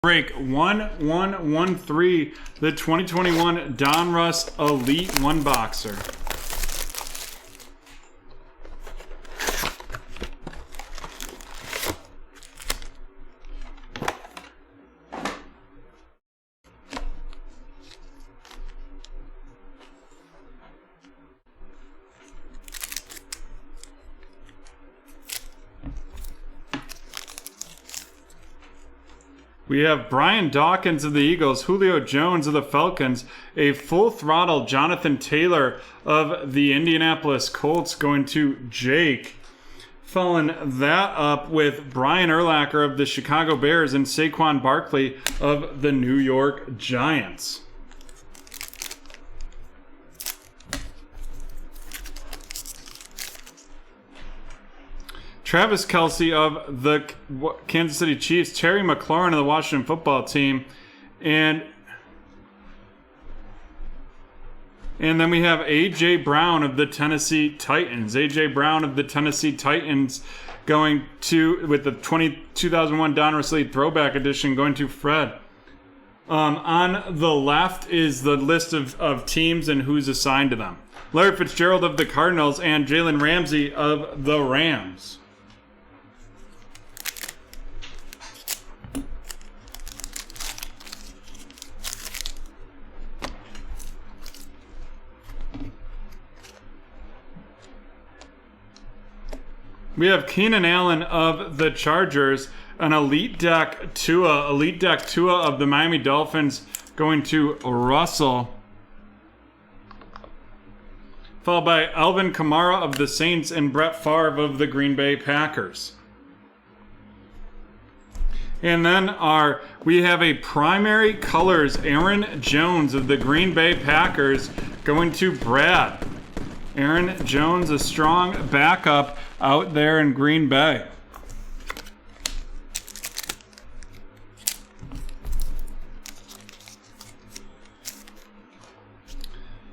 Break 1113, the 2021 Donruss Elite One Boxer. We have Brian Dawkins of the Eagles, Julio Jones of the Falcons, a full throttle Jonathan Taylor of the Indianapolis Colts going to Jake. Following that up with Brian Urlacher of the Chicago Bears and Saquon Barkley of the New York Giants. Travis Kelce of the Kansas City Chiefs, Terry McLaurin of the Washington Football Team, and then we have A.J. Brown of the Tennessee Titans. A.J. Brown of the Tennessee Titans going to, with the 2001 Donruss Elite Throwback Edition, going to Fred. On the left is the list of teams and who's assigned to them. Larry Fitzgerald of the Cardinals and Jalen Ramsey of the Rams. We have Keenan Allen of the Chargers, an Elite Deck Tua of the Miami Dolphins going to Russell. Followed by Alvin Kamara of the Saints and Brett Favre of the Green Bay Packers. And then we have a primary colors Aaron Jones of the Green Bay Packers going to Brad. Aaron Jones, a strong backup out there in Green Bay.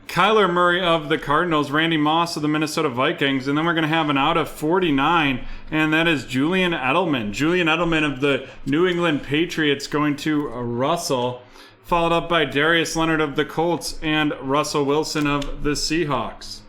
Kyler Murray of the Cardinals, Randy Moss of the Minnesota Vikings, and then we're going to have an out of 49, and that is Julian Edelman. Julian Edelman of the New England Patriots going to Russell, followed up by Darius Leonard of the Colts and Russell Wilson of the Seahawks.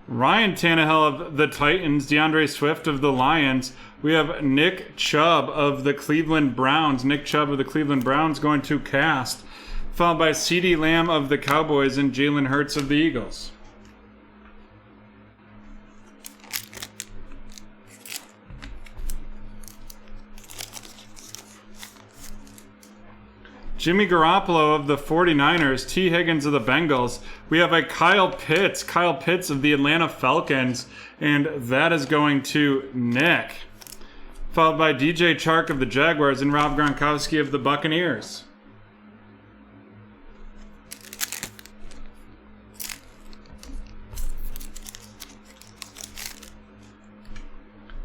Ryan Tannehill of the Titans, DeAndre Swift of the Lions. We have Nick Chubb of the Cleveland Browns. Nick Chubb of the Cleveland Browns going to Cast, followed by CeeDee Lamb of the Cowboys and Jalen Hurts of the Eagles. Jimmy Garoppolo of the 49ers, T. Higgins of the Bengals. We have a Kyle Pitts of the Atlanta Falcons, and that is going to Nick. Followed by DJ Chark of the Jaguars and Rob Gronkowski of the Buccaneers.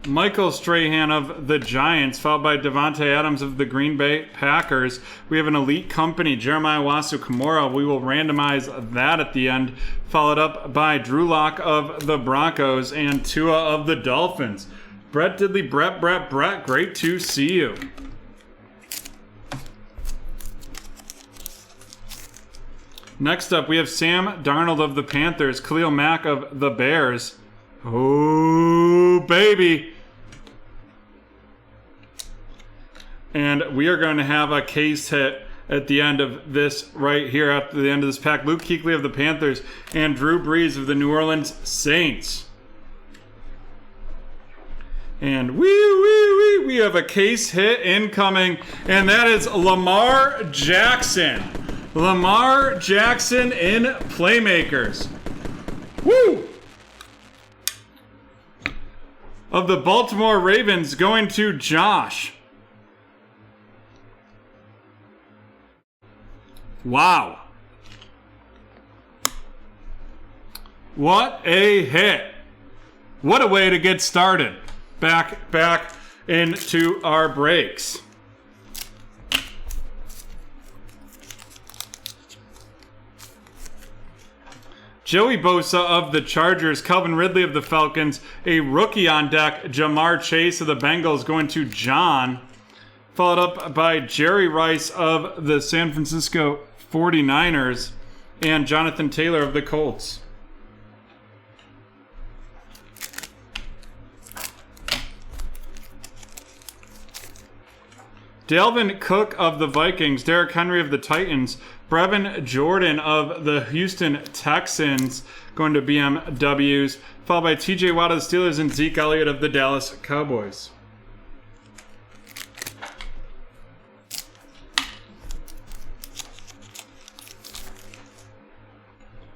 Michael Strahan of the Giants, followed by Devontae Adams of the Green Bay Packers. We have an Elite Company, Jeremiah Wasu-Kimura. We will randomize that at the end, followed up by Drew Lock of the Broncos and Tua of the Dolphins. Brett Diddley, Brett, great to see you. Next up, we have Sam Darnold of the Panthers, Khalil Mack of the Bears. Oh, baby. And we are going to have a case hit at the end of this right here, after the end of this pack. Luke Kuechly of the Panthers and Drew Brees of the New Orleans Saints. And we have a case hit incoming, and that is Lamar Jackson. Lamar Jackson in Playmakers. Woo! Of the Baltimore Ravens going to Josh. Wow. What a hit. What a way to get started. Back into our breaks. Joey Bosa of the Chargers, Calvin Ridley of the Falcons, a rookie on deck, Jamar Chase of the Bengals going to John, followed up by Jerry Rice of the San Francisco 49ers and Jonathan Taylor of the Colts. Dalvin Cook of the Vikings, Derrick Henry of the Titans, Brevin Jordan of the Houston Texans going to BMWs, followed by TJ Watt of the Steelers and Zeke Elliott of the Dallas Cowboys.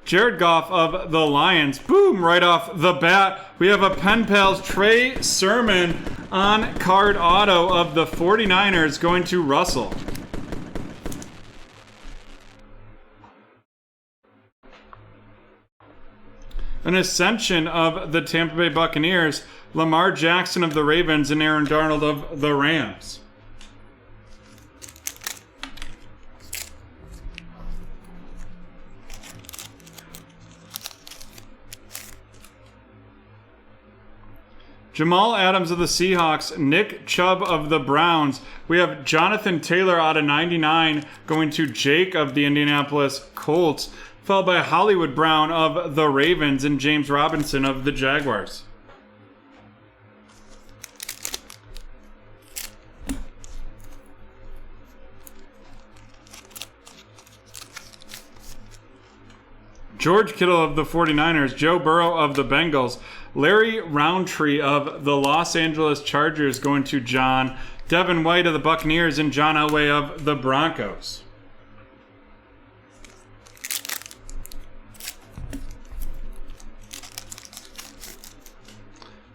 Jared Goff of the Lions. Boom, right off the bat. We have a Pen Pals Trey Sermon on card auto of the 49ers going to Russell. An ascension of the Tampa Bay Buccaneers, Lamar Jackson of the Ravens and Aaron Darnold of the Rams. Jamal Adams of the Seahawks, Nick Chubb of the Browns. We have Jonathan Taylor out of 99 going to Jake of the Indianapolis Colts, followed by Hollywood Brown of the Ravens and James Robinson of the Jaguars. George Kittle of the 49ers, Joe Burrow of the Bengals, Larry Roundtree of the Los Angeles Chargers going to John, Devin White of the Buccaneers, and John Elway of the Broncos.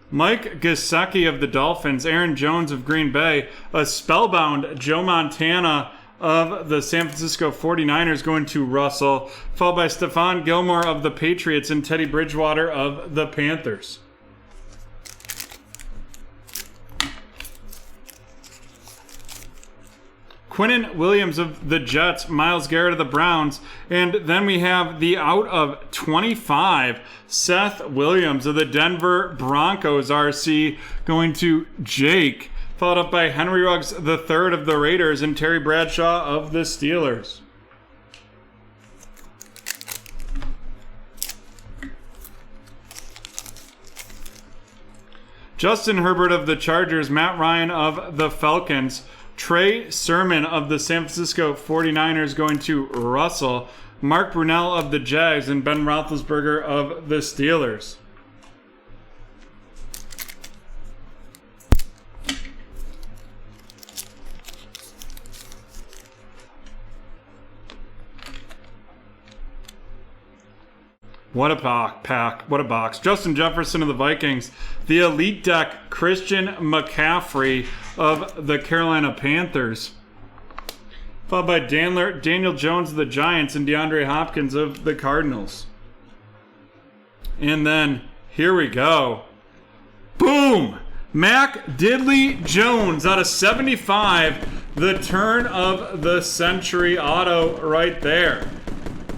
Mike Gesicki of the Dolphins, Aaron Jones of Green Bay, a spellbound Joe Montana of the San Francisco 49ers going to Russell, followed by Stephon Gilmore of the Patriots and Teddy Bridgewater of the Panthers. Quinnen Williams of the Jets, Myles Garrett of the Browns, and then we have the out of 25, Seth Williams of the Denver Broncos RC going to Jake, followed up by Henry Ruggs III of the Raiders and Terry Bradshaw of the Steelers. Justin Herbert of the Chargers, Matt Ryan of the Falcons, Trey Sermon of the San Francisco 49ers going to Russell, Mark Brunell of the Jags, and Ben Roethlisberger of the Steelers. What a pack. What a box. Justin Jefferson of the Vikings. The Elite Deck, Christian McCaffrey of the Carolina Panthers. Followed by Daniel Jones of the Giants and DeAndre Hopkins of the Cardinals. And then, here we go. Boom! Mac Diddley Jones out of 75. The turn of the century auto right there.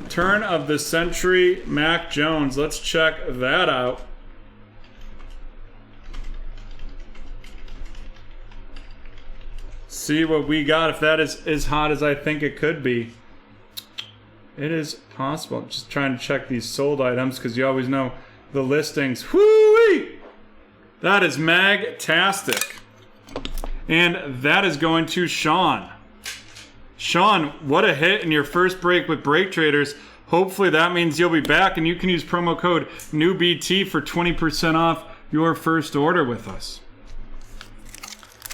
Turn of the century Mac Jones. Let's check that out. See what we got, if that is as hot as I think it could be. It is possible. I'm just trying to check these sold items because you always know the listings. Whoo-wee! That is mag-tastic. And that is going to Sean. Sean, what a hit in your first break with BreakTraders. Hopefully that means you'll be back and you can use promo code NEWBT for 20% off your first order with us.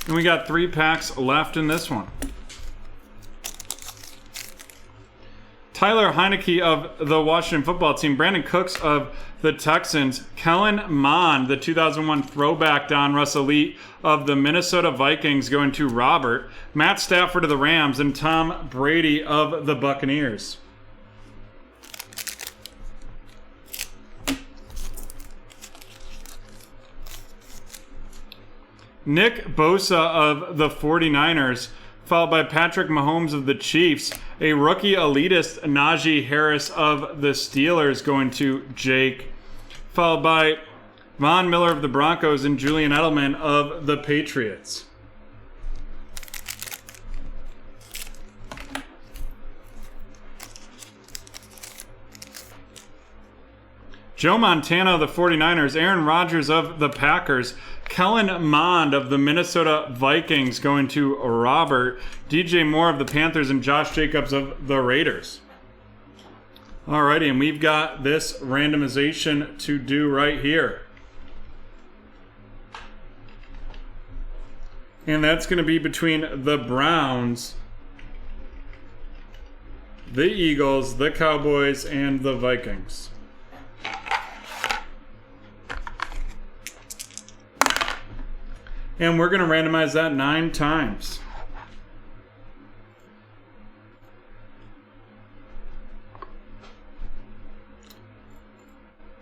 And we got 3 packs left in this one. Tyler Heineke of the Washington football team, Brandon Cooks of the Texans, Kellen Mond, the 2001 throwback Donruss Elite of the Minnesota Vikings going to Robert, Matt Stafford of the Rams, and Tom Brady of the Buccaneers. Nick Bosa of the 49ers, followed by Patrick Mahomes of the Chiefs. A rookie elitist, Najee Harris of the Steelers, going to Jake, followed by Von Miller of the Broncos and Julian Edelman of the Patriots. Joe Montana of the 49ers, Aaron Rodgers of the Packers, Kellen Mond of the Minnesota Vikings going to Robert, DJ Moore of the Panthers, and Josh Jacobs of the Raiders. Alrighty, and we've got this randomization to do right here. And that's going to be between the Browns, the Eagles, the Cowboys, and the Vikings. And we're going to randomize that 9 times.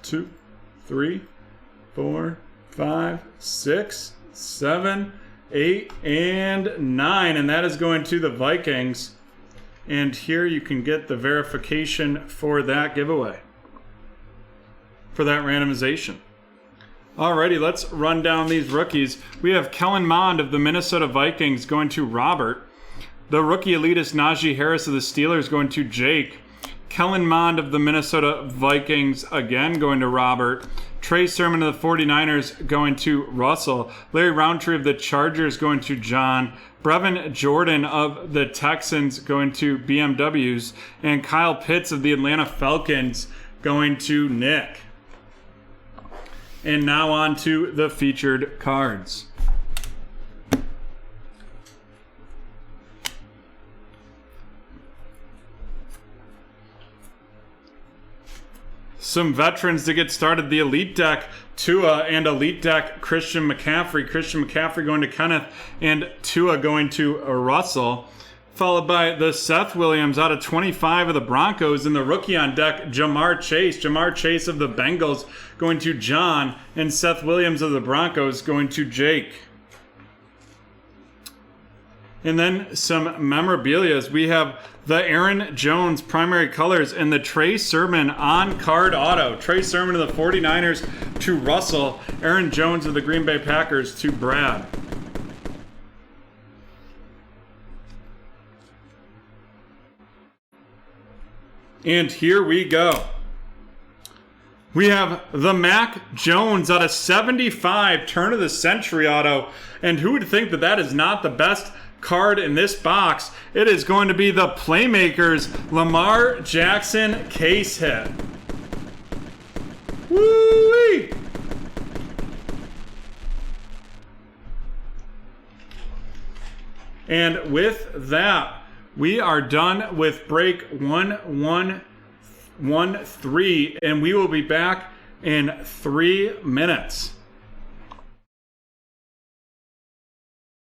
Two, 3, 4, 5, 6, 7, 8, and 9. And that is going to the Vikings. And here you can get the verification for that giveaway, for that randomization. Alrighty, let's run down these rookies. We have Kellen Mond of the Minnesota Vikings going to Robert. The rookie elitist Najee Harris of the Steelers going to Jake. Kellen Mond of the Minnesota Vikings again going to Robert. Trey Sermon of the 49ers going to Russell. Larry Roundtree of the Chargers going to John. Brevin Jordan of the Texans going to BMWs. And Kyle Pitts of the Atlanta Falcons going to Nick. And now on to the featured cards. Some veterans to get started. The Elite Deck, Tua, and Elite Deck, Christian McCaffrey. Christian McCaffrey going to Kenneth, and Tua going to Russell. Followed by the Seth Williams out of 25 of the Broncos, and the rookie on deck, Jamar Chase. Jamar Chase of the Bengals going to John, and Seth Williams of the Broncos going to Jake. And then some memorabilia. We have the Aaron Jones primary colors and the Trey Sermon on-card auto. Trey Sermon of the 49ers to Russell. Aaron Jones of the Green Bay Packers to Brad. And here we go. We have the Mac Jones out of 75 turn of the century auto. And who would think that that is not the best card in this box? It is going to be the Playmakers Lamar Jackson case hit. Woo-wee! And with that, we are done with break 1113, and we will be back in 3 minutes.